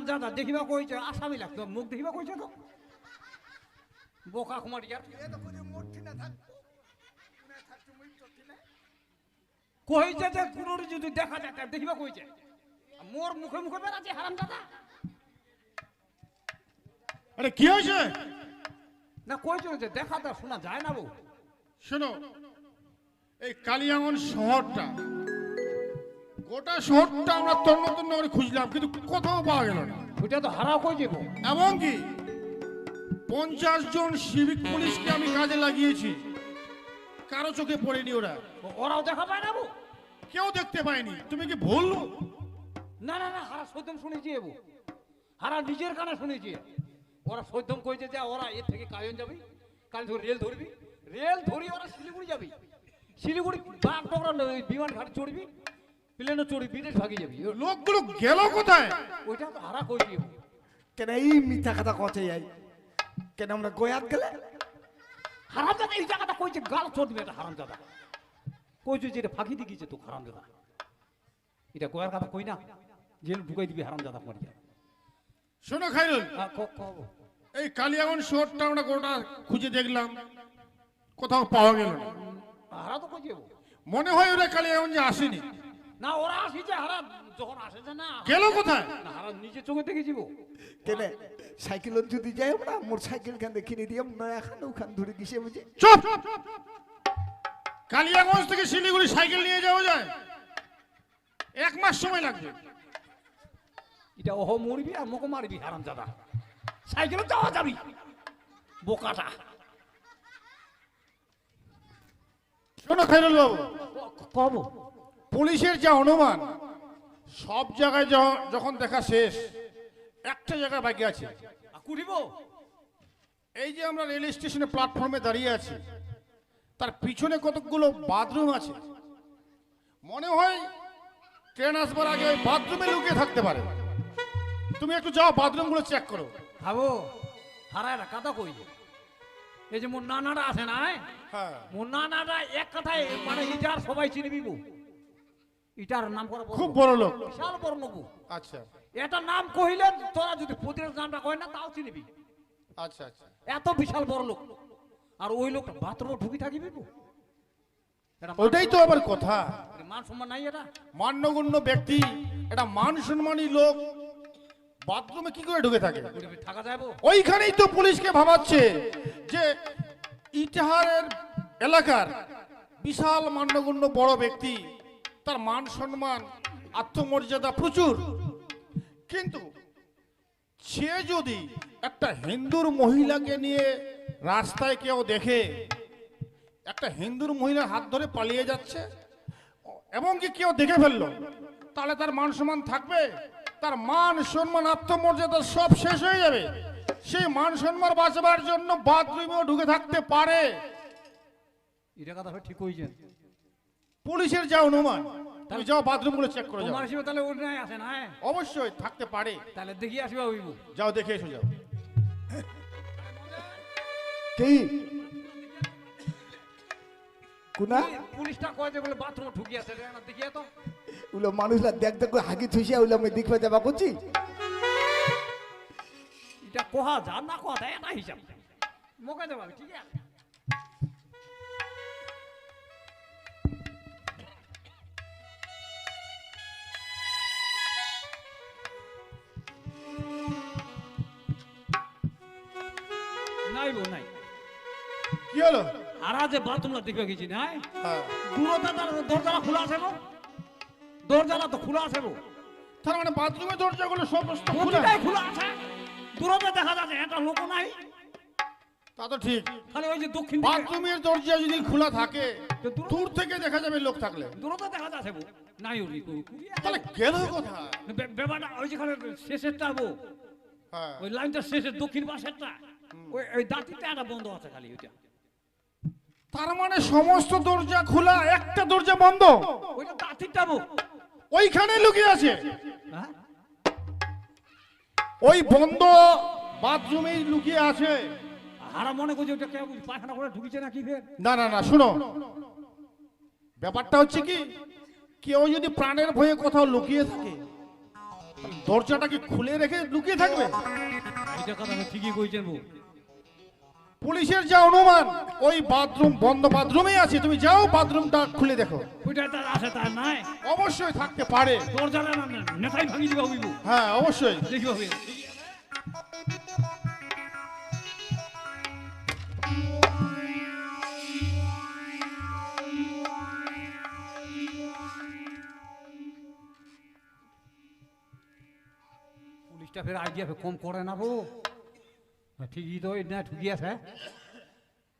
জাদা দেখিবা কইছে আসামি লাগতো মুখ দেখিবা কইছে তো বোকা কুমারিয়া কইছে যে কুনুর যদি দেখা যায় তা দেখিবা কইছে মোর মুখে মুখে বেরাচ্ছে হারাম দাদা আরে কি হয়েছে না কইছে যে দেখাটা শোনা যায় না বউ শোনো এই কালিয়াগঞ্জ শহরটা গোটা শহরটা আমরা তন্ন তন্ন করে খুঁজলাম কিন্তু কোথাও পাওয়া গেল না ওইটা তো হারাও কইছে বউ এমনকি 50 জন সিভিক পুলিশকে আমি কাজে লাগিয়েছি কারো চোখে পড়েনি ওরা ওরাও দেখা পায় না বউ কেউ দেখতে পায়নি তুমি কি ভুললো না না না হারা সৈদম শুনেছি এবু হারা নিজের কানে শুনেছি ওরা সৈদম কইছে যে ওরা এর থেকে কায়ন যাবি কাল ধরে রেল ধরবি রেল ধরি ওরা শিলিগুড়ি যাবি শিলিগুড়ি বাঘ ডোগরা বিমান ঘাট চড়বি প্লেনে চড়বি বিদেশ ভাগি যাবি লোকগুলো গেল কোথায় ওইটা তো হারা কইছি কেন এই মিথ্যা কথা কথা যাই কেন আমরা গোয়াত গেলে হারাম দাদা এই জায়গাটা কইছে গাল চড়বি এটা হারাম দাদা কইছে যে এটা ফাঁকি দিয়ে গিয়েছে তো হারাম দাদা এটা গোয়ার কথা কই না জেল ঢুকাই দিবি হারাম দাদা মারিয়া শোনো খাইরুল কব এই কালিয়াগঞ্জ শহরটা আমরা গোটা খুঁজে দেখলাম কোথাও পাওয়া গেল না হারা তো কইছে মনে হয় ওরা কালিয়াগঞ্জে আসেনি না ওরা আসিছে হারা যখন আসেছে না গেল কোথায় না হারা নিজে চোখে দেখে যাব কেন সাইকেল যদি যাই আমরা মোর সাইকেল খান কিনে দিয়াম নয়া খান ওখান ধরে গিয়ে বুঝে চুপ কালিয়াগঞ্জ থেকে শিলিগুড়ি সাইকেল নিয়ে যাওয়া যায় 1 মাস সময় লাগবে এটা ওহ মরবি আর মোকে মারবি হারাম দাদা সাইকেলে যাওয়া যাবি বোকাটা শোনো খাইরুল বাবু কব পুলিশের যা অনুমান সব জায়গায় যখন দেখা শেষ একটা জায়গায় বাকি আছে কুড়িব এই যে আমরা রেল স্টেশনে প্ল্যাটফর্মে দাঁড়িয়ে আছি তার পিছনে কতগুলো বাথরুম আছে মনে হয় ট্রেন আসবার আগে ওই বাথরুমে লুকিয়ে থাকতে পারে তুমি একটু যাও বাথরুমগুলো চেক করো ভাবো হারা একটা কথা কই এই যে মোর নানাটা আছে না হ্যাঁ মোর নানাটা এক কথায় মানে ইটার সবাই চিনবি বউ ইটার নাম করা খুব বড় লোক বিশাল বড় নবু আচ্ছা এটা নাম কইলে তোরা যদি পুত্রের নামটা কয় না তাও চিনবি আচ্ছা আচ্ছা এত বিশাল বড় লোক আর ওই লোকটা বাথরুমে ঢুকি থাকিবি বউ ওটাই তো আবার কথা মান সম্মান নাই এটা মান্যগণ্য ব্যক্তি এটা মান সম্মানী লোক বাথরুমে কি করে ঢুকে থাকে থাকা যাবো ওইখানেই তো পুলিশকে ভাবাচ্ছে যে ইটাহারের এলাকার বিশাল মান্যগণ্য বড় ব্যক্তি তার মান সম্মান আত্মমর্যাদা প্রচুর কিন্তু সে যদি একটা হিন্দুর মহিলাকে নিয়ে রাস্তায় কেউ দেখে একটা হিন্দুর মহিলার হাত ধরে পালিয়ে যাচ্ছে এবং কি কেউ দেখে ফেললো তাহলে তার মান সম্মান থাকবে তার মান সম্মান আত্মমর্যাদা সব শেষ হয়ে যাবে সেই মান সম্মান বাঁচাবার জন্য বাথরুমেও ঢুকে থাকতে পারে এটা কথা ঠিক কইছেন পুলিশের যা অনুমান তুমি যাও বাথরুমগুলো চেক করে যাও তোমার হিসেবে তাহলে ওর নাই আছে না অবশ্যই থাকতে পারে তাহলে দেখি আসবে ওইবু যাও দেখে এসো যাও কি কুনা পুলিশটা কয় যে বলে বাথরুমে ঢুকি আছে রে না দেখিয়া তো উলো মানুষরা দেখ দেখ করে হাগি থুইছে উলো আমি দেখবে যাবা করছি এটা কোহা যা না কথা এটা হিসাব মোকে দেবা ঠিক আছে নাই বউ নাই কি হলো হারা যে বাথরুমটা দেখে গেছি না হ্যাঁ দূরতা দরজাটা খোলা আছে গো দরজাটা তো খোলা আছে গো তার মানে বাথরুমের দরজাগুলো সমস্ত খোলা প্রতিটাই খোলা আছে দূরতা দেখা যাচ্ছে একটা লোক নাই তা তো ঠিক খালি ওই যে দক্ষিণ দিকে বাথরুমের দরজা যদি খোলা থাকে দূর থেকে দেখা যাবে লোক থাকলে দূরতা দেখা যাচ্ছে গো নাই ওরি তাহলে গেল কোথায় ব্যাপারটা ওই যেখানে শেষেরটা গো হ্যাঁ ওই লাইনটা শেষের দক্ষিণ পাশেরটা ওই দাঁতিটা একটা বন্ধ আছে খালি ওইটা তার মানে সমস্ত দরজা খোলা একটা দরজা বন্ধ ওইটা দাঁতিটা গো ওইখানে লুকিয়ে আছে হ্যাঁ ওই বন্ধ বাথরুমেই লুকিয়ে আছে হারা মনে করছে ওটা কেউ পায়খানা করে ঢুকিছে নাকি ফের না না না শুনো ব্যাপারটা হচ্ছে কি কেউ যদি প্রাণের ভয়ে কোথাও লুকিয়ে থাকে দরজাটা কি খুলে রেখে লুকিয়ে থাকবে? এটা কথা আমি ঠিকই কইছেন বউ। পুলিশের যা অনুমান ওই বাথরুম বন্ধ বাথরুমেই আছে, তুমি যাও বাথরুমটা খুলে দেখো। ওইটা তার আছে তার নাই, অবশ্যই থাকতে পারে। দরজাটা না নেতাই ভাঙি দিবা হইব। হ্যাঁ অবশ্যই। দেখি হবে। পুলিশটা ফের আইডিয়া কম করে না বউ। হ্যাঁ, ঠিকই তো না ঠুকি আছে।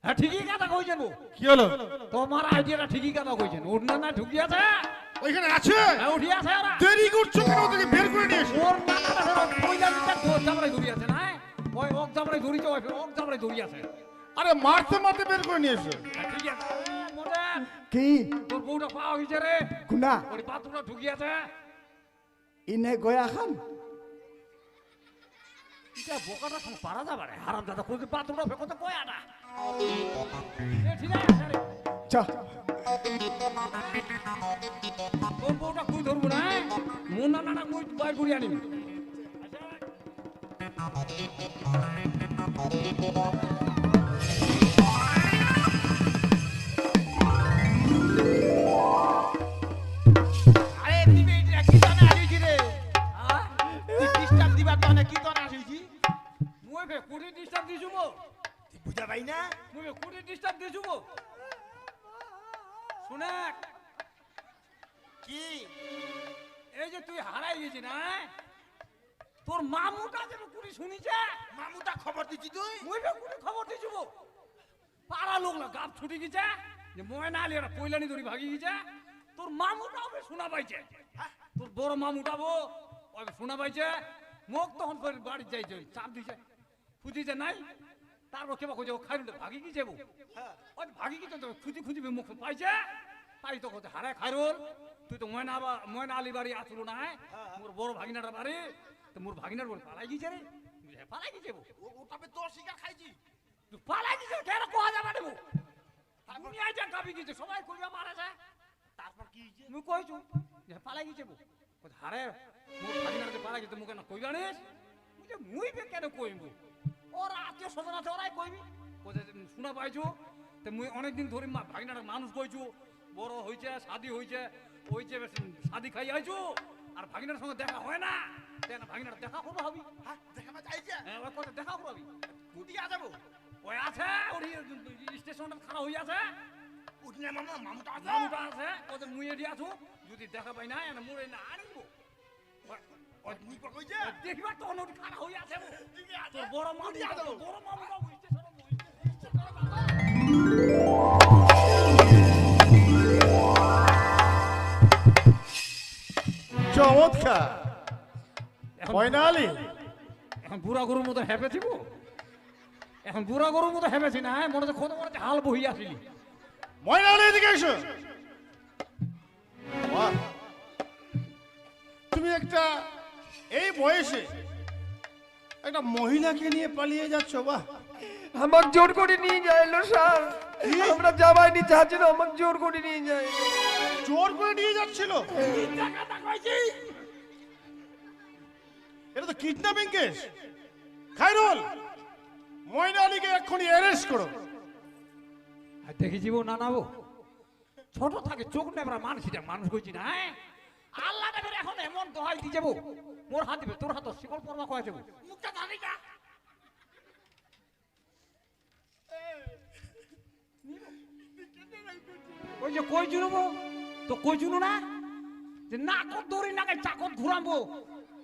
হ্যাঁ ঠিকই কথা কইছেন বউ। কি হলো? তোমার আইডিয়াটা ঠিকই কথা কইছেন। ওর না ঠুকি আছে। ওইখানে আছে? হ্যাঁ উঠি আছে ওরা। দেরি করছো কেন? ওদেরকে বের করে নিয়ে এসো। ওর নানাটা ফের কইলা দিতে জামরাই ধরি আছে না? ওই ওক জামরাই ধরিছে, ওই ফের ওক জামরাই ধরি আছে। আরে মারতে মারতে বের করে নিয়ে এসো। হ্যাঁ, ঠিক আছে। মোটেন, কি তোর বউটা পাওয়া গেছে রে। কুনা ওর বাথরুমটা ঢুকি আছে। ইনে গয়া খান এটা বোকাটা সঙ্গে পারা যাবে রে। হারাম দাদা কই বাথরুমটা ফেকো তো কয়াটা। এ ঠিক আছে রে। চা তোর বউটা কই ধরবো না? মোর নানা কই বাইর করি আনিবি। আরে তুমি এটা কি জানা আসিছি রে? তুই ডিস্টার্ব দিবার তনে কি তনে আসিছি? মুই ফে কুড়ি ডিস্টার্ব দিছু মো। তুই বুঝা পাই না? মুই ফে কুড়ি ডিস্টার্ব দিছু মো। শুনে কি? এই যে তুই হারাই গেছি না, তোর মামুটা যে কুড়ি শুনিছে, মামুটা খবর দিছি তুই? মুই ফে কুড়ি খবর দিছু মো। পাড়া লোক না গাপ ছুটি গেছে যে ময়না আলী একটা পয়লানি ধরি ভাগি গেছে। তোর মামুটাও ফে শোনা পাইছে। তোর বড় মামুটা বো ওই শোনা পাইছে। মোক তখন ফের বাড়ি যাইছে, চাপ দিছে, খুঁজিছে নাই। তারপর কেবা কইছে ও খাইরুলে ভাগি গেছে বো। ওই ভাগি গেছে তো খুঁজি খুঁজি মুখ পাইছে। তাই তো কইছে হারে খাইরুল, তুই তো ময়না আলী বাড়ি আসলো না, মোর বড় ভাগিনাটার বাড়ি। তো মোর ভাগিনার বলে পালাই গেছে রে। পালাই গেছে বো। ওটা পে তোর শিকার খাইছি। তুই পালাই গেছে কেন কোয়া যাবে না বো। তুমি আই যা কাবি গেছে সবাই কইবা মারা তারপর কি হইছে? মুই কইছু যে পালাই গেছে বো। কইছে হারে মোর ভাগিনার যে পালাই গেছে মুকে না কইবা নিস। মুই বে কেন কইবো? ওরা আত্মীয় স্বজন আছে ওরাই কইবি। কইছে শোনা পাইছো তে মুই অনেকদিন ধরে ভাগিনাটা মানুষ কইছু, বড় হইছে, শাদি হইছে, ওই যে শাদি খাই আইছু আর ভাগিনার সঙ্গে দেখা হয় না। কেন ভাগিনার দেখা করবো হবি? হ্যাঁ দেখাবা চাইছে? হ্যাঁ ওই কথা দেখা করবি। কুটি আ যাবো? ওই আছে ওই স্টেশনটা খারাপ হই আছে। উঠনে মামা মামুটা আছে? মামুটা আছে ওদের মুই এডি আছু, যদি দেখা পাই না এনে মুরে না আনিব। ওই নিপা কইছে? দেখবা তো ওটি খারাপ হই আছে। ঠিক আছে। তোর বড় মামু কুটি আ যাবো? বড় মামুটা স্টেশনে চমৎকার। ময়না আলী, এখন বুড়া গরুর মতো হেপেছিব। এখন বুড়া গরুর মতো হেপেছি না, মনে হচ্ছে কত মনে হচ্ছে হাল বহি আসিলি। ময়না আলী এদিকে এসো। বাহ, তুমি একটা এই বয়সে একটা মহিলাকে নিয়ে পালিয়ে যাচ্ছ। বাহ, আমাকে জোর করে নিয়ে যাইলো স্যার। আমরা যাবাইনি চাচ্ছি না, আমাকে জোর করে নিয়ে যায়। জোর করে নিয়ে যাচ্ছিল। টাকাটা কইছি এটা তো কিডন্যাপিং কেস। খাইরুল, ময়না আলীকে এক্ষুনি অ্যারেস্ট করো। আর দেখেছিব না নাবো ছোট থাকে চোখ নেবরা মানুষটা মানুষ কইছি না। আল্লাহ নেবের এখন এমন দোহাই দি যাবো মোর হাত দিবে তোর হাত শিকল পরমা কয়ে যাবো। মুখটা জানি না ওই যে কই জুনবো তো কই জুনো না যে নাকত দড়ি নাকে চাকত ঘুরাবো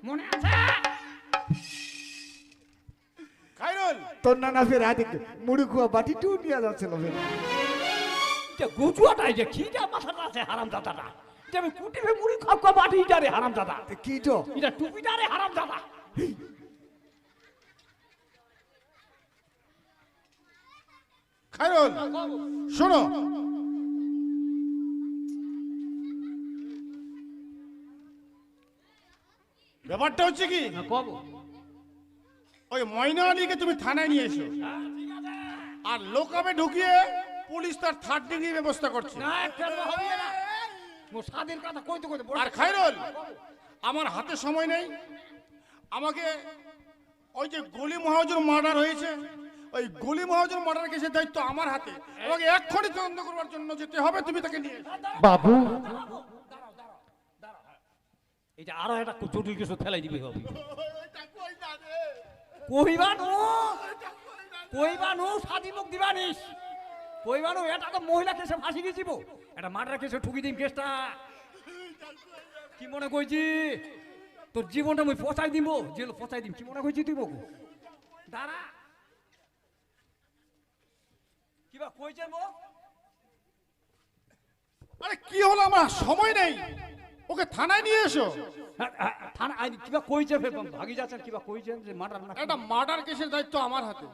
মনে আছে? খাইরুল, তোর নানা ফের হাতে মুড়ি খুয়া বাটি টু নিয়ে যাচ্ছিল ফের যে গুজুয়াটাই যে খিটা মাথাটা আছে হারাম দাদাটা যে আমি কুটিবে মুড়ি খাওয়া বাটিটা রে হারাম দাদা। কি তো এটা টুপিটা রে হারাম দাদা। খাইরুল শোনো, ব্যাপারটা হচ্ছে কি, কব ওই ময়না আলীকে তুমি থানায় নিয়ে এসো আর লোকাবে ঢুকিয়ে পুলিশ তার থার্ড ডিগ্রি ব্যবস্থা করছে। না একটা হবে না মোর স্বাদের কথা কইতে কইতে আর খাইরুল, আমার হাতে সময় নেই, আমাকে ওই যে গলি মহাজন মার্ডার হয়েছে, ওই গলি মহাজন মার্ডার কেসের দায়িত্ব আমার হাতে। আমাকে এক্ষুনি তদন্ত করবার জন্য যেতে হবে, তুমি তাকে নিয়ে এসো। বাবু এটা আরো একটা জটিল কিছু ফেলাই দিবে হবে। কইবানো কইবানো সাদি মুখ দিবানিস, কইবানো এটা তো মহিলা কেসে ফাঁসি দিয়েছিব, এটা মার্ডার কেসে ঠুকি দিম কেসটা। কি মনে কইছি তোর জীবনটা মুই পচাই দিব, জেল পচাই দিম, কি মনে কইছি তুই বকু? দাঁড়া কিবা কইছেন বো? আরে কি হলো, আমার সময় নেই, ওকে থানায় নিয়ে এসো। থানা আইন কিবা কইছে ফের ভাগি যাচ্ছেন, কিবা কইছেন যে মার্ডার না একটা মার্ডার কেসের দায়িত্ব আমার হাতে,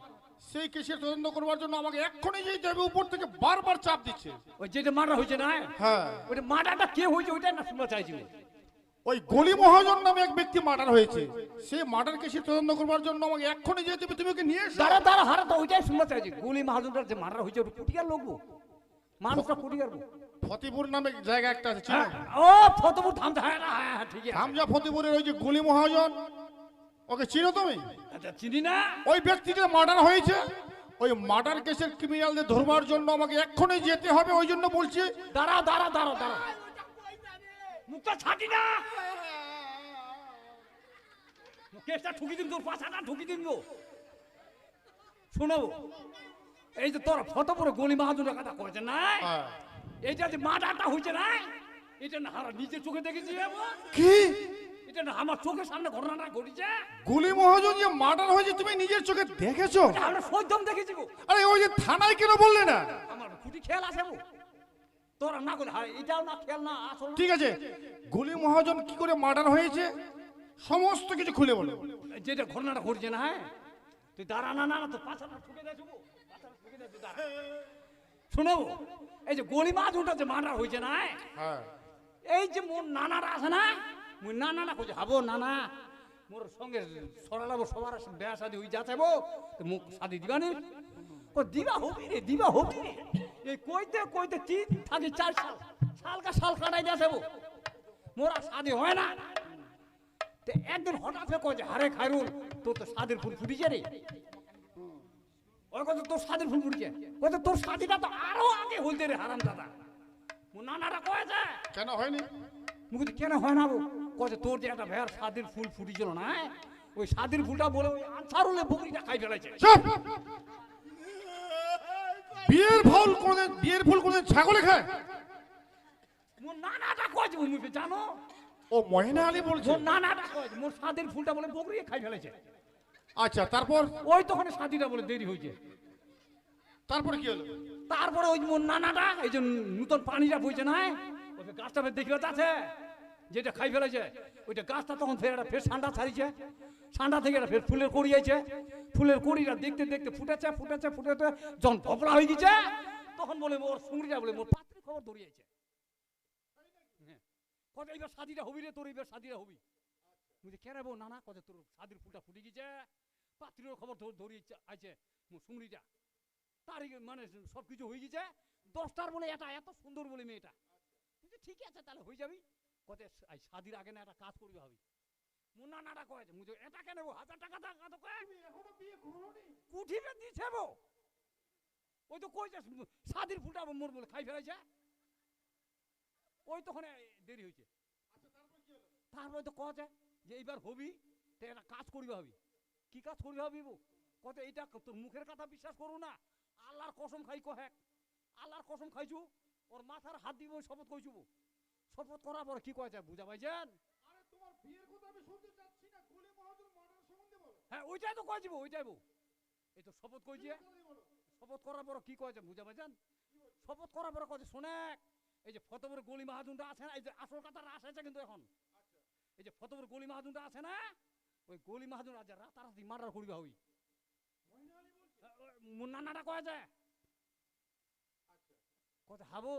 সেই কেসের তদন্ত করবার জন্য আমাকে এক্ষুনি যেতে হবে। উপর থেকে বারবার চাপ দিচ্ছে। ওই যেটা মার্ডার হয়েছে না, হ্যাঁ, ওইটা মার্ডারটা কে হয়েছে ওইটা না শুনতে চাইছি। ওই গলি মহাজন নামে এক ব্যক্তি মার্ডার হয়েছে, সেই মার্ডার কেসের তদন্ত করবার জন্য আমাকে এক্ষুনি যেতে হবে। তুমি ওকে নিয়ে এসো। দাঁড়া দাঁড়া হারা তো ওইটাই শুনতে চাইছি। গুলি মাহাজনটার যে মার্ডার হয়েছে ওটা কুটিয়ার লোক, মানুষটা কুটিয়ার। ফতেপুর নামে জায়গা একটা আছে, চিনো? ও ফতেপুর থাম, হ্যাঁ হ্যাঁ ঠিক আছে। হামজা ফতেপুরের ওই যে গলি মহাজন, ওকে চিনো তুমি? আচ্ছা চিনি না। ওই ব্যক্তিটা মার্ডার হয়েছে, ওই মার্ডার কেসের ক্রিমিনালদের ধরবার জন্য আমাকে এক্ষুনি যেতে হবে। ওই জন্য বলছি। দাঁড়া দাঁড়া দাঁড়া দাঁড়া, মুখটা ছাটি না, কেসটা ঠুকি দিন, তোর পাছাটা ঠুকি দিন গো। শোনো, এই যে তোর ফতেপুরে গলি মাহাজনের কথা কয়েছে না, হ্যাঁ। এইটা যে মার্ডারটা হয়েছে না, এটা না হারা নিজের চোখে দেখেছি। কি? এটা না আমার চোখের সামনে ঘটনাটা ঘটেছে। গলি মহাজন যে মার্ডার হয়েছে তুমি নিজের চোখে দেখেছো? এটা আমরা সত্যম দেখেছি গো। আরে ওই যে থানায় কেন বললে না? আমার খুঁটি খেয়াল আছে গো, তোরা না করে এটাও না খেয়াল না আসল না। ঠিক আছে, গলি মহাজন কি করে মার্ডার হয়েছে সমস্ত কিছু খুলে বলো। যেটা ঘটনাটা ঘটছে না, হ্যাঁ তুই দাঁড়া, না না তোর পাছাটা ঠুকে দেয় গো, পাছাটা ঠুকে দেয়, তুই দাঁড়া। শোনো, এই যে গলি মাহাজনটা যে মার্ডার হয়েছে না, হ্যাঁ, এই যে মোর নানারা আছে না, মুই নানা না কইছে হাবো নানা মোর সঙ্গে সরালাবো, সবার বিয়া শাদি হই যাচ্ছে বো, মুখ শাদি দিবানি। ও দিবা হবি রে, দিবা হবি রে। এই কইতে কইতে 3 থাকি 4 সাল সালকা সাল কাটাই যাচ্ছে বো, মোরা শাদি হয় না। তে একদিন হঠাৎ কয় যে হারে খায়রুল তোর তো শাদির ফুল ফুটিছে রে। ওই কথা তোর শাদির ফুল ফুটিছে, কত তোর শাদিটা তো আরো আগে হইতে রে হারাম দাদা। মোর নানারা কয়েছে কেন হয়নি? মুখে কেন হয় না গো? কছে তোর যে একটা ভেয়ার শাদির ফুল ফুটিছিল না, ওই শাদির ফুলটা বলে ওই আনসারুলে বকরিটা খাই ফেলেছে। চুপ! বিয়ের ফুল কোনদিন ছাগলে খায়? মোর নানাটা কয়েছে মুখে, জানো? ও ময়না আলী বলছে। মোর নানাটা কয়েছে মোর শাদির ফুলটা বলে বকরি খাই ফেলেছে। আচ্ছা, তারপর? ওই তখন শাদিটা বলে দেরি হয়েছে। তারপরে কি হলো? তারপরে ওই মোর নানাটা এই যে নতুন পানিটা বইছে না, ওই যে গাছটা ফের দেখবে আছে যেটা খাই ফেলেছে, ওইটা গাছটা তখন ফের একটা ফের ঠান্ডা ছাড়িছে, ঠান্ডা থেকে একটা ফের ফুলের কড়ি আছে, ফুলের কড়িটা দেখতে দেখতে ফুটেছে ফুটেছে ফুটেছে, যখন ভপলা হয়ে গেছে তখন বলে মোর সুংরিটা বলে মোর পাত্রী খবর দৌড়িয়েছে। কত এইবার শাদিটা হবি রে, তোর এইবার শাদিটা হবি। বুঝলি কেন বউ নানা কত তোর শাদির ফুলটা ফুটে গেছে, পাত্রীর খবর দৌড়িয়েছে আছে মোর সুংরিটা। তারিখ মানে সবকিছু হয়ে গেছে, 10টার বলে এটা এত সুন্দর বলে মেয়েটা। ঠিক আছে তাহলে হয়ে যাবি, কত শাদির আগে না একটা কাজ করবি ভাবি। মুন্না নাটা কয়েছে মুঝে এটা কেন 1000 টাকা দাও কত কয় এখনো বিয়ে করোনি কুঠিবে দিছে বো। ওই তো কইছে শাদির ফুলটা মোর বলে খাই ফেলাইছে, ওই তখন দেরি হয়েছে। আচ্ছা তারপর কি হলো? তারপর তো কয়েছে যে এইবার হবি তো একটা কাজ করবি ভাবি। কি কাজ করবি ভাবি বো? কত এইটা তোর মুখের কথা বিশ্বাস করো না, আল্লাহর কসম খাই কহেক, আল্লাহর কসম খাইছু, ওর মাথার হাত দিব শপথ কইছু। শপথ করার পর কি কয়েছে বুঝা পাইছেন? আরে তোমার বিয়ের কথা আমি শুনতে চাচ্ছি না, গলি মহাজন মার্ডার সম্বন্ধে বলো। হ্যাঁ ওইটাই তো কইছিব, ওইটাই বউ। এই তো শপথ কইছে, শপথ করার পর কি কয়েছে বুঝা পাইছেন? শপথ করার পর কইছে শুনে, এই যে ফতেপুর গলি মাহাজনটা আছে না, এই যে আসল কথাটা আসছে কিন্তু এখন, এই যে ফতেপুর গলি মাহাজনটা আছে না, ওই গলি মাহাজন আজ রাতারাতি মার্ডার করিবা হই। মুন্না নাটা কয়েছে কথা হাবো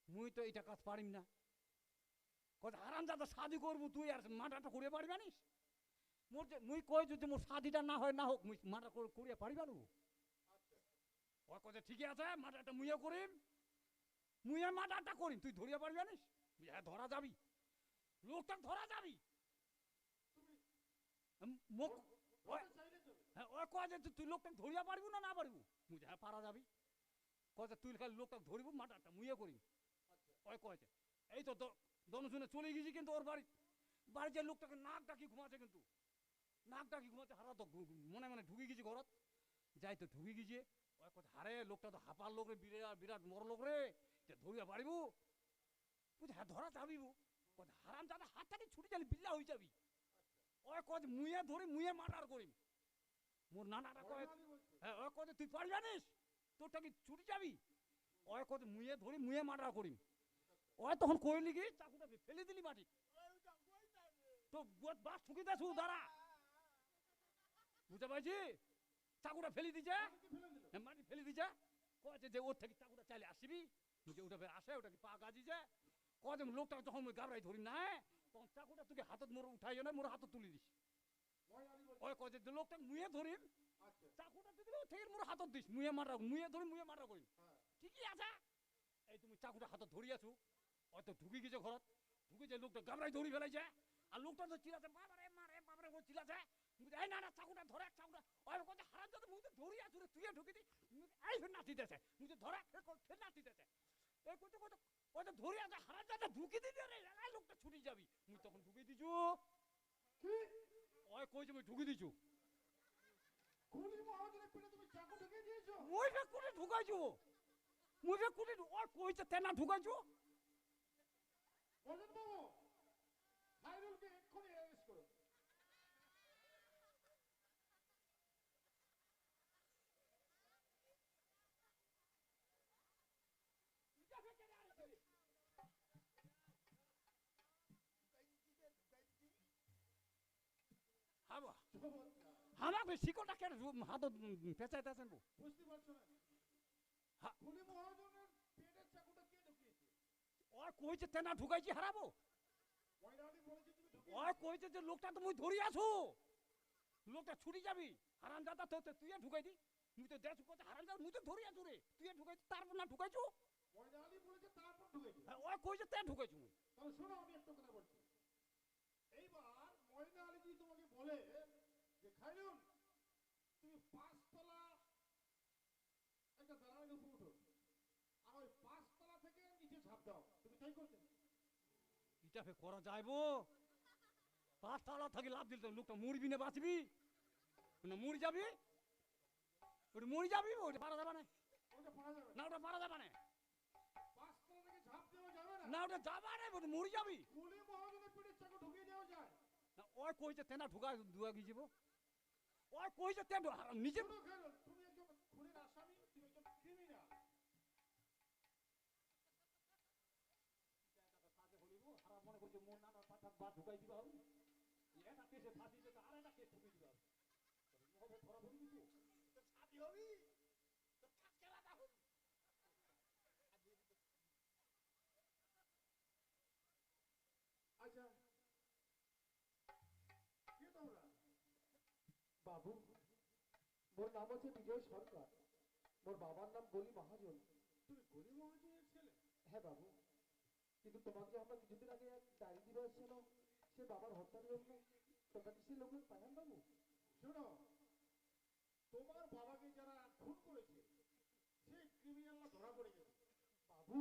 মুই তো এটা কাজ পারিম না, কথা হারাম দাদা শাদি করবো তুই আর মার্ডারটা করিয়ে পারবি জানিস? মোর যে মুই কই যদি মোর শাদিটা না হয় না হোক মুই মার্ডার করিয়ে পারিবা নু? ওই কথা ঠিকই আছে, মার্ডারটা মুইও করিম, মুইও মার্ডারটা করিম, তুই ধরিয়া পারবি জানিস? হ্যাঁ ধরা যাবি। লোকটা ধরা যাবি মুখ হ্যাঁ ওই কয় যে তুই লোকটা ধরিয়া পারবি না পারবি মুই হ্যাঁ পারা যাবি কয় যে তুই খালি লোকটা ধরিব মাটাটা মুইয়ে করি ওই কয়েছে এই তো দন শুনে চলে গেছি কিন্তু ওর বাড়ি যে লোকটাকে নাক ডাকি ঘুমাচ্ছে কিন্তু নাক ডাকি ঘুমাচ্ছে হারা তো মনে মনে ঢুকে গেছি ঘরত যাই তো ঢুকে গেছে ওই কথা হারে লোকটা তো হাঁপার লোক রে বিরাট বিরাট মর লোক রে যে ধরিয়া পারিব বুঝ হ্যাঁ ধরা যাবি কথা হারাম যাতে হাত থেকে ছুটি যালি বিল্লা হয়ে যাবি ওই কয় মুয়ে ধরি মুয়ে মার্ডার করিম মোর নানাটা কয় হ্যাঁ ওই কয় তুই পারি জানিস তোরটা কি ছুটি যাবি ওই কয় মুয়ে ধরি মুয়ে মার্ডার করিম ওই তখন কইলি কি চাকুটা ফেলে দিলি মাটি তো বাস ঠুকি দেছু দাঁড়া বুঝতে পারছি চাকুটা ফেলে দিছে মাটি ফেলে দিছে কয়েছে যে ওর থেকে চাকুটা চাইলে আসবি যে ওটা ফের আসে ওটা কি পা গাজিছে কয় যে লোকটা যখন মুই গাবড়াই ধরি না তখন চাকুটা তোকে হাতত মোর উঠাই না মোর হাতত তুলি দিস ওই কয় যে লোকটা মুয়ে ধরিম চাকুটা তুই দিলে থেকে মোর হাতত দিস মুয়ে ধরি মুয়ে মারা করিম ঠিকই আছে এই তুমি চাকুটা হাতত ধরি আছো হয়তো ঢুকে গেছে ঘরত ঢুকে যে লোকটা গাবড়াই ধরি ফেলাইছে আর লোকটা তো চিলাছে বাবারে মারে বাবারে ও চিলাছে এই না চাকুটা ধরে চাকুটা ওই কথা হারাম যাতে মুই তো ধরি আছো রে তুই ঢুকে দি এই ফের নাচি দেছে মুই তো ধরা ফের নাচি দেছে এই কত কত ওই তো ধরে আছে হারাম যাতে ঢুকে দিবি রে এই লোকটা ছুটি যাবি মুই তখন ঢুকে দিছু কি ওই কই যে মুই ঢুকে দিছু খুনি মহাজনের পেটে তুমি চাকু ঢুকিয়ে দিয়েছো? মুই ফের কোনে ঢুকাইছু মুই ফের কোনে ওই কইছে তেনা ঢুকাইছু অর্জুন বাবু খাইরুলকে এক্ষুনি অ্যারেস্ট করো। আমাকে শিকলটা কেন হাত পেঁচাইতেছেন বুঝতে পারছো না হ্যাঁ। খুনি মহাজনের পেটের চাকুটা কে ঢুকিয়েছে? ওই কইছে তেনা ঢুকাইছি হারাবো ময়নালি বলেছে তুমি ঢুকিয়ে ওই কইছে যে লোকটা তো মুই ধরি আছো লোকটা ছুটি যাবি হারাম দাদা তো তুই ঢুকাই দি মুই তো দেখ কত হারাম দাদা মুই তো ধরি আছো রে তুই ঢুকাই তারপর না ঢুকাইছো ময়নালি বলেছে তারপর ঢুকেছে। ওই কইছে তে ঢুকাইছো মুই তাহলে শোনো আমি একটা কথা বলছি এইবার ময়নালি যদি তোমাকে বলে যে খাইরুল তুমি 5 তলা একটা দালানের উপর উঠো আর ওই 5 তলা থেকে নিচে ঝাঁপ দাও, তুমি তাই করতে? এটা ফে করা যাইবো 5 তালা থাকি লাভ দিল তো লোকটা মরবি না বাঁচবি না মরি যাবি ওটা মরি যাবি ওটা পারা যাবে না ওটা পারা যাবে না ওটা পারা যাবে না 5 তলা থেকে ঝাঁপ দেওয়া যাবে না। না ওটা যাবে না ওটা মরি যাবি খুনি মহাজনের পেটের চাকু ঢুকিয়ে দেওয়া যায় না ওই কইছে তেনা ঢুকা দুয়া গিয়ে যাব ওই কইছে তে নিজে শোনো খাইরুল, তুমি একজন খুনের আসামি, তুমি একজন ক্রিমিনাল। মনে করছে মন না পাঠা বা ঢুকাই দিবা হবে এটা কেসে ফাঁসি দিতে আর একটা কেস ঢুকিয়ে দিবা হবে ধরা ধরি কিছু শাদি হবি তো কাজকে লাগা হবি আচ্ছা কে তোমরা? বাবু মোর নাম হচ্ছে বিজয় সরকার, মোর বাবার নাম গলি মহাজন। তুমি গলি মহাজনের ছেলে? হ্যাঁ বাবু, কিন্তু তোমাকে যে আমরা কিছুদিন আগে এক ডায়েরি দিবা এসেছিল সে বাবার হত্যার জন্য, তোমরা কি সেই লোকের পাঠান বাবু? শোনো, তোমার বাবাকে যারা খুন করেছে সেই ক্রিমিনালরা ধরা পড়ে গেছে। বাবু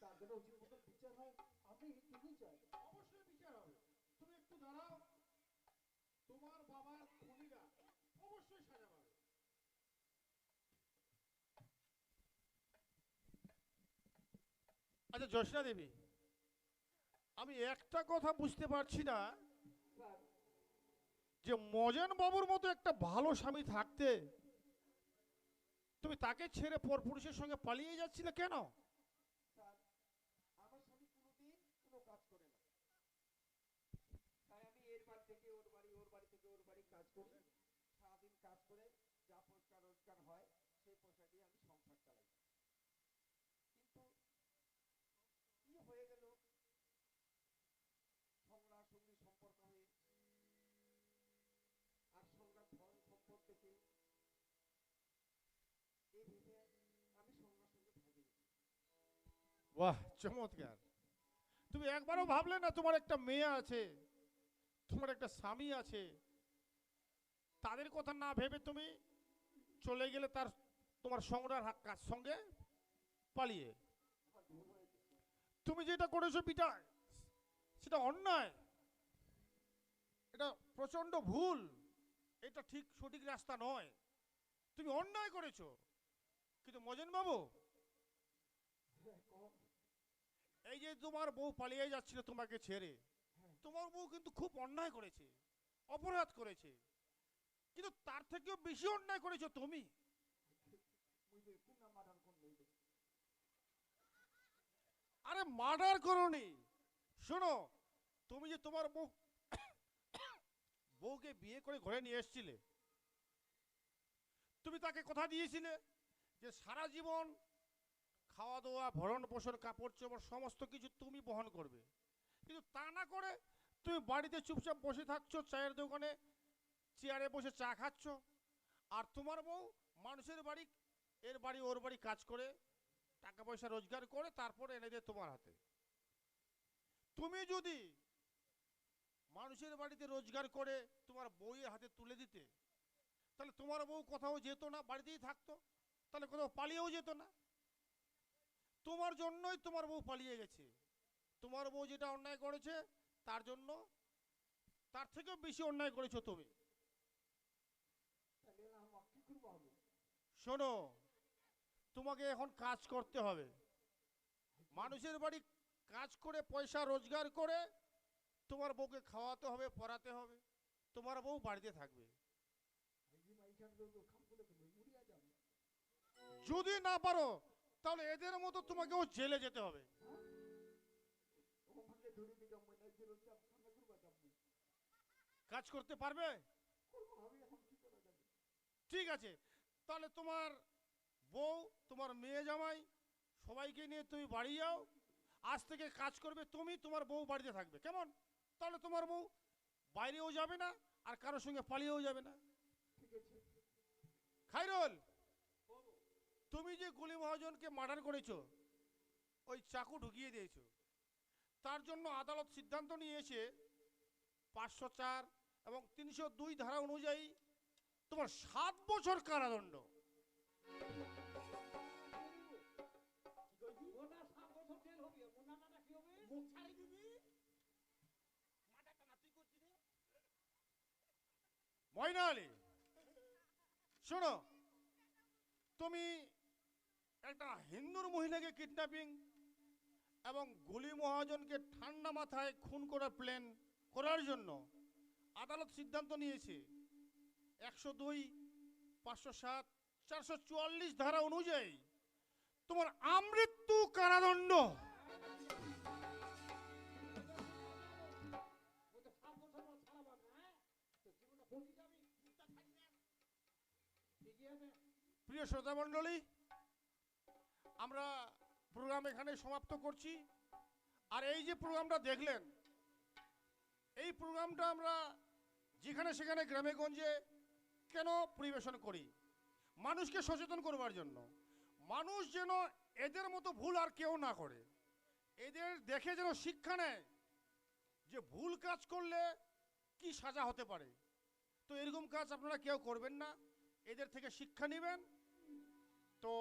তার জন্য উচিত মতো বিচার হয়, আমি ঠিকই চাই। অবশ্যই বিচার হবে, তুমি একটু দাঁড়াও, তোমার বাবার খুনিরা অবশ্যই সাজা পাবে। আচ্ছা জশনা দেবী, আমি একটা কথা বুঝতে পারছি না স্যার যে মজেন বাবুর মতো একটা ভালো স্বামী থাকতে তুমি তাকে ছেড়ে পরপুরুষের সঙ্গে পালিয়ে যাচ্ছিলে কেন? স্যার আমার স্বামী কোনোদিন কোনো কাজ করে না, তাই আমি এর বাড়ি থেকে ওর বাড়ি, ওর বাড়ি থেকে ওর বাড়ি কাজ করি। সারাদিন কাজ করে যা পয়সা রোজগার হয় সেই পয়সা দিয়ে আমি সংসার চালাই। কিন্তু কি হয়ে গেল, সংগ্রাম সঙ্গী সম্পর্ক হয়ে আর সংগ্রাম ধরন সম্পর্ক থেকে এই ভেবে আমি সংগ্রাম সঙ্গে ভাগি। বাহ, চমৎকার। তুমি একবারও ভাবলে না তোমার একটা মেয়ে আছে, তোমার একটা স্বামী আছে, তাদের কথা না ভেবে তুমি চলে গেলে তোমার সংসার সঙ্গে পালিয়ে। তুমি যেটা করেছো পিতা, সেটা অন্যায়, এটা প্রচন্ড ভুল, এটা ঠিক সঠিক রাস্তা নয়, তুমি অন্যায় করেছো। কিন্তু মজেন বাবু, এই যে তোমার বউ পালিয়ে যাচ্ছিল তোমাকে ছেড়ে, তোমার বউ কিন্তু খুব অন্যায় করেছে, অপরাধ করেছে, কিন্তু তার থেকেও বেশি অন্যায় করেছো তুমি। আরে মার্ডার করনি, শোনো, তুমি যে তোমার বউকে বিয়ে করে ঘরে নিয়ে এসেছিলে, তুমি তাকে কথা দিয়েছিলে যে সারা জীবন খাওয়া দাওয়া, ভরণ পোষণ, কাপড় চোপড় সমস্ত কিছু তুমি বহন করবে, কিন্তু তা না করে তুমি বাড়িতে চুপচাপ বসে থাকছো, চায়ের দোকানে চেয়ারে বসে চা খাচ্ছ, আর তোমার বউ মানুষের বাড়ি, এর বাড়ি ওর বাড়ি কাজ করে টাকা পয়সা রোজগার করে তারপরে এনে দেয় তোমার হাতে। তুমি যদি মানুষের বাড়িতে রোজগার করে তোমার বউয়ের হাতে তুলে দিতে, তাহলে তোমার বউ কোথাও যেত না, বাড়িতেই থাকতো, তাহলে কোথাও পালিয়েও যেত না। তোমার জন্যই তোমার বউ পালিয়ে গেছে। তোমার বউ যেটা অন্যায় করেছে তার জন্য তার থেকেও বেশি অন্যায় করেছো তুমি। শোনো, তোমাকে এখন কাজ করতে হবে, মানুষের বাড়ি কাজ করে পয়সা রোজগার করে তোমার বউকে খাওয়াতে হবে, পড়াতে হবে, তোমার বউ বাড়িতে থাকবে। যদি না পারো তাহলে এদের মতো তোমাকেও জেলে যেতে হবে। কাজ করতে পারবে? ঠিক আছে, তাহলে তোমার বউ, তোমার মেয়ে জামাই সবাইকে নিয়ে তুমি বাড়ি যাও, আজ থেকে কাজ করবে তুমি, তোমার বউ বাড়িতে থাকবে, কেমন? তাহলে তোমার বউ বাইরেও যাবে না আর কারোর সঙ্গে পালিয়েও যাবে না। খাইরুল, তুমি যে গুলি মহাজনকে মার্ডার করেছো, ওই চাকু ঢুকিয়ে দিয়েছো, তার জন্য আদালত সিদ্ধান্ত নিয়েছে 504 এবং 302 ধারা অনুযায়ী তোমার 7 বছর কারাদণ্ড। ময়না আলী, শোনো, তুমি একটা হিন্দুর মহিলাকে কিডন্যাপিং এবং গুলি মহাজনকে ঠান্ডা মাথায় খুন করার প্ল্যান করার জন্য আদালত সিদ্ধান্ত নিয়েছে 102, 507, 444 ধারা অনুযায়ী তোমার আমৃত্যু কারাদণ্ড। প্রিয় শ্রোতা মণ্ডলী, আমরা প্রোগ্রাম এখানে সমাপ্ত করছি। আর এই যে প্রোগ্রামটা দেখলেন, এই প্রোগ্রামটা আমরা যেখানে সেখানে গ্রামে গঞ্জে কেন পরিবেশন করি? মানুষকে সচেতন করবার জন্য, মানুষ যেন এদের মতো ভুল আর কেউ না করে, এদের দেখে যেন শিক্ষা নেয় যে ভুল কাজ করলে কি সাজা হতে পারে। তো এরকম কাজ আপনারা কেউ করবেন না, এদের থেকে শিক্ষা নেবেন। তো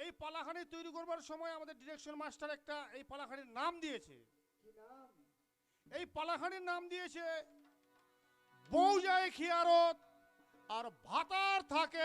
এই পালাখানি তৈরি করবার সময় আমাদের ডিরেকশন মাস্টার একটা এই পালাখানির নাম দিয়েছে। এই পালাখানির নাম দিয়েছে বউ যায় খিয়ারত আর ভাতার থাকে